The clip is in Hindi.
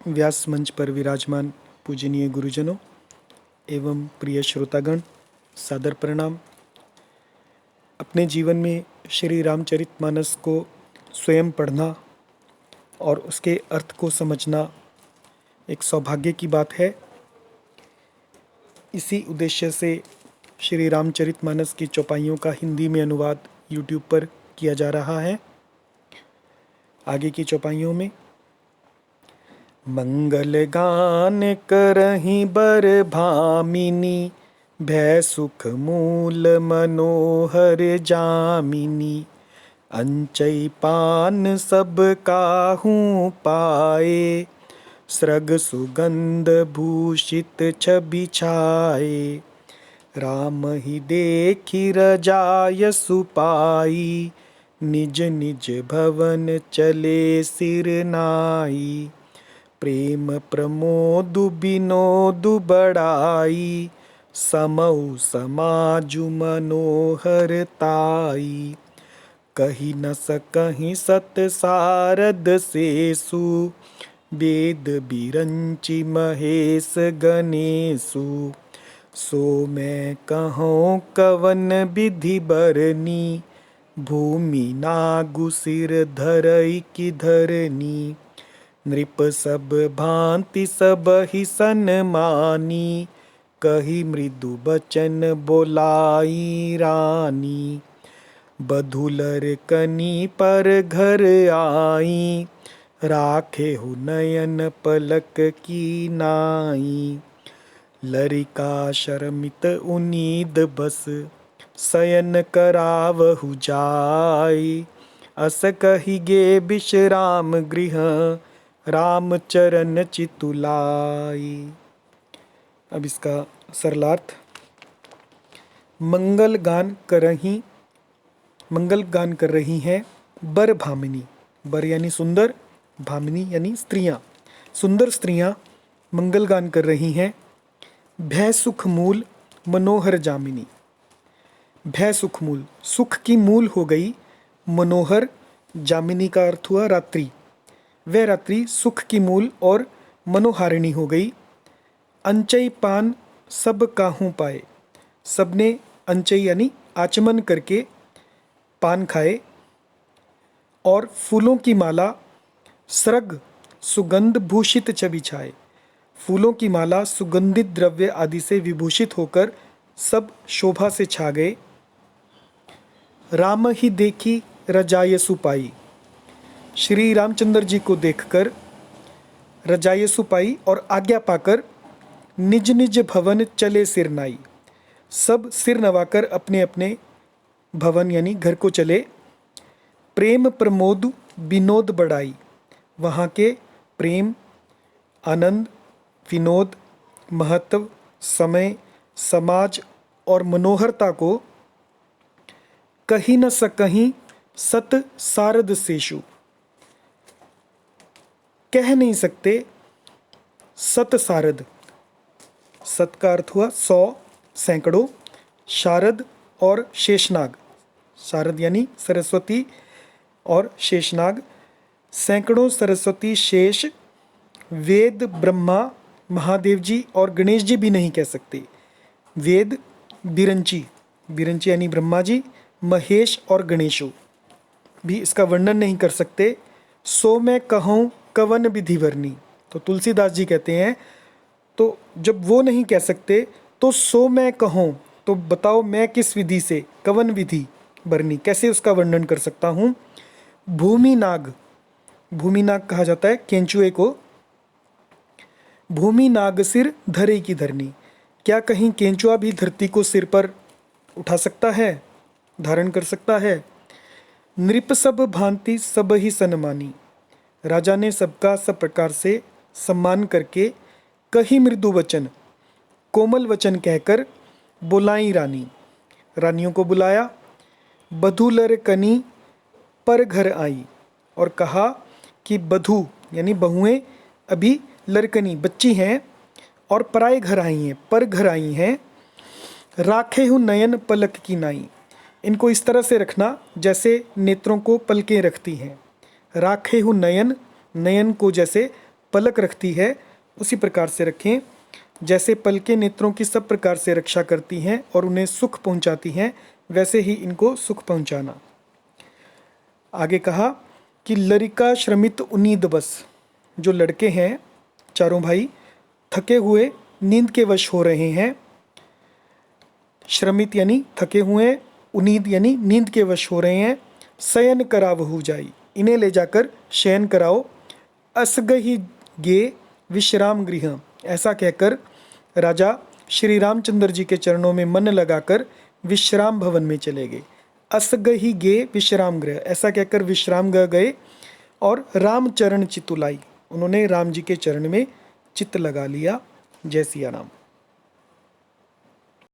व्यास मंच पर विराजमान पूजनीय गुरुजनों एवं प्रिय श्रोतागण, सादर प्रणाम। अपने जीवन में श्री रामचरितमानस को स्वयं पढ़ना और उसके अर्थ को समझना एक सौभाग्य की बात है। इसी उद्देश्य से श्री रामचरितमानस की चौपाइयों का हिंदी में अनुवाद YouTube पर किया जा रहा है। आगे की चौपाइयों में मंगल गान करहीं बर भामिनी, भय सुख मूल मनोहर जामिनी। अंचई पान सब काहू पाए, सृग सुगंध भूषित छबि छाए। राम ही देखी रजाय सुपाई, निज निज भवन चले सिर नाई। प्रेम प्रमोद बिनोद बड़ाई, समऊ समाजु मनोहर ताई। कही न सकहीं सत सारद सेसु, वेद बिरंचि महेश गणेशु। सो मैं कहूँ कवन विधि बरनी, भूमि नागु सिर धरई की धरनी। नृप सब भांति सब ही सन्मानी, कही मृदु बचन बोलाई रानी। बधुलर कनी पर घर आई, राखे हु नयन पलक की नाई। लरिका शर्मित उनीद बस, शयन करावहु जाय। अस कहिगे विश्राम गृह, राम चरण चितुलाई। अब इसका सरलार्थ। मंगल गान कर रही हैं बर भामिनी। बर यानी सुंदर, भामिनी यानी स्त्रियां। सुंदर स्त्रियां मंगल गान कर रही हैं। भय सुख मूल मनोहर जामिनी। भय सुख मूल, सुख की मूल हो गई। मनोहर, जामिनी का अर्थ हुआ रात्रि। वह रात्रि सुख की मूल और मनोहारिणी हो गई। अंचई पान सब काहू पाए। सबने अंचई यानी आचमन करके पान खाए। और फूलों की माला, सृग सुगंध भूषित छवि छाए। फूलों की माला सुगंधित द्रव्य आदि से विभूषित होकर सब शोभा से छा गए। राम ही देखी रजायसु पाई। श्री रामचंद्र जी को देखकर रजायसु पाई और आज्ञा पाकर निज निज भवन चले सिर नाई। सब सिर नवाकर अपने अपने भवन यानी घर को चले। प्रेम प्रमोद विनोद बढ़ाई। वहाँ के प्रेम, आनंद, विनोद, महत्व, समय, समाज और मनोहरता को कहीं न सकहीं सत सारद सेशु, कह नहीं सकते। सत सारद, सत का अर्थ हुआ 100, सैकड़ों। शारद और शेषनाग, शारद यानी सरस्वती और शेषनाग। सैकड़ों सरस्वती, शेष, वेद, ब्रह्मा, महादेव जी और गणेश जी भी नहीं कह सकते। वेद, बिरंची, बिरंची यानी ब्रह्मा जी, महेश और गणेशो भी इसका वर्णन नहीं कर सकते। सो मैं कहूँ कवन विधि वर्णी। तो तुलसीदास जी कहते हैं, तो जब वो नहीं कह सकते तो सो मैं कहूँ, तो बताओ मैं किस विधि से, कवन विधि वर्णी, कैसे उसका वर्णन कर सकता हूँ। भूमि नाग, भूमि नाग कहा जाता है केंचुए को। भूमि नाग सिर धरे की धरनी। क्या कहीं केंचुआ भी धरती को सिर पर उठा सकता है, धारण कर सकता है। नृप सब भांति सब ही सन्मानी। राजा ने सबका सब प्रकार से सम्मान करके कही मृदु वचन, कोमल वचन कहकर बुलाई रानी, रानियों को बुलाया। बधुलर कनी पर घर आई, और कहा कि बधू यानी बहुएं अभी लरकनी बच्ची हैं और पराए घर आई हैं, पर घर आई हैं। राखे हूँ नयन पलक की नाई। इनको इस तरह से रखना जैसे नेत्रों को पलकें रखती हैं। राखे हूँ नयन, नयन को जैसे पलक रखती है उसी प्रकार से रखें। जैसे पलकें नेत्रों की सब प्रकार से रक्षा करती हैं और उन्हें सुख पहुंचाती हैं, वैसे ही इनको सुख पहुंचाना। आगे कहा कि लरिका श्रमित उनीद बस, जो लड़के हैं चारों भाई थके हुए नींद के वश हो रहे हैं। श्रमित यानी थके हुए, उनीद यानी नींद के वश हो रहे हैं। शयन करावहु जाई, इन्हें ले जाकर शयन कराओ। असगहि गे विश्राम गृह, ऐसा कहकर राजा श्री रामचंद्र जी के चरणों में मन लगाकर विश्राम भवन में चले गए। असगहि गे विश्राम गृह, ऐसा कहकर विश्राम गृह गए और रामचरण चितुलाई, उन्होंने राम जी के चरण में चित्त लगा लिया। जय सिया राम।